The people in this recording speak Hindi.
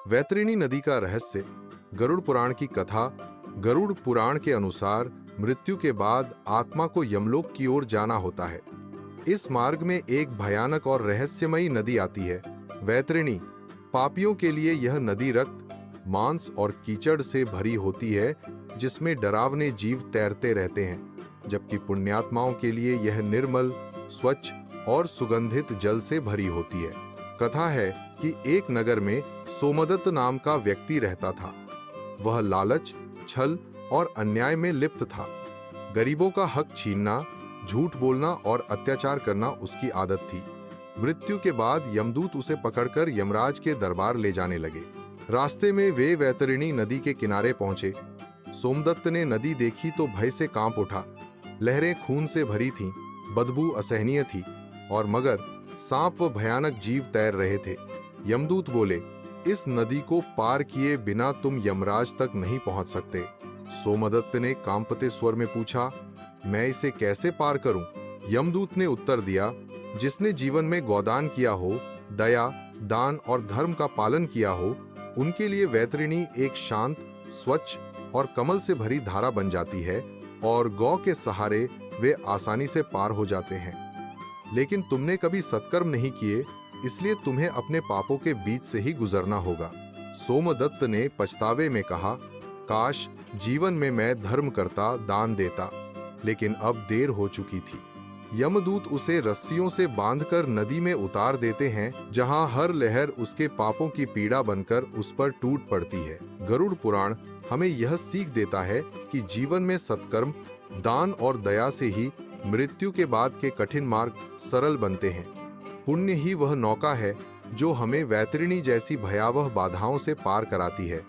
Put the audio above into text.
वैतरणी नदी का रहस्य। गरुड़ पुराण की कथा। गरुड़ पुराण के अनुसार मृत्यु के बाद आत्मा को यमलोक की ओर जाना होता है। इस मार्ग में एक भयानक और रहस्यमयी नदी आती है, वैतरणी। पापियों के लिए यह नदी रक्त, मांस और कीचड़ से भरी होती है, जिसमें डरावने जीव तैरते रहते हैं, जबकि पुण्यात्माओं के लिए यह निर्मल, स्वच्छ और सुगंधित जल से भरी होती है। कथा है कि एक नगर में सोमदत्त नाम का व्यक्ति रहता था। वह लालच, छल और अन्याय में लिप्त था। गरीबों का हक छीनना, झूठ बोलना और अत्याचार करना उसकी आदत थी। मृत्यु के बाद यमदूत उसे पकड़कर यमराज के दरबार ले जाने लगे। रास्ते में वे वैतरणी नदी के किनारे पहुंचे। सोमदत्त ने नदी देखी तो भय से कांप उठा। लहरें खून से भरी थीं, बदबू असहनीय थी और मगर, सांप व भयानक जीव तैर रहे थे। यमदूत बोले, इस नदी को पार किए बिना तुम यमराज तक नहीं पहुंच सकते। सोमदत्त ने कांपते स्वर में पूछा, मैं इसे कैसे पार करूं? यमदूत ने उत्तर दिया, जिसने जीवन में गोदान किया हो, दया, दान और धर्म का पालन किया हो, उनके लिए वैतरणी एक शांत, स्वच्छ और कमल से भरी धारा बन जाती है और गौ के सहारे वे आसानी से पार हो जाते हैं। लेकिन तुमने कभी सत्कर्म नहीं किए, इसलिए तुम्हें अपने पापों के बीच से ही गुजरना होगा। सोमदत्त ने पछतावे में कहा, काश जीवन में मैं धर्म करता, दान देता, लेकिन अब देर हो चुकी थी। यमदूत उसे रस्सियों से बांधकर नदी में उतार देते हैं, जहां हर लहर उसके पापों की पीड़ा बनकर उस पर टूट पड़ती है। गरुड़ पुराण हमें यह सीख देता है कि जीवन में सत्कर्म, दान और दया से ही मृत्यु के बाद के कठिन मार्ग सरल बनते हैं। पुण्य ही वह नौका है जो हमें वैतरणी जैसी भयावह बाधाओं से पार कराती है।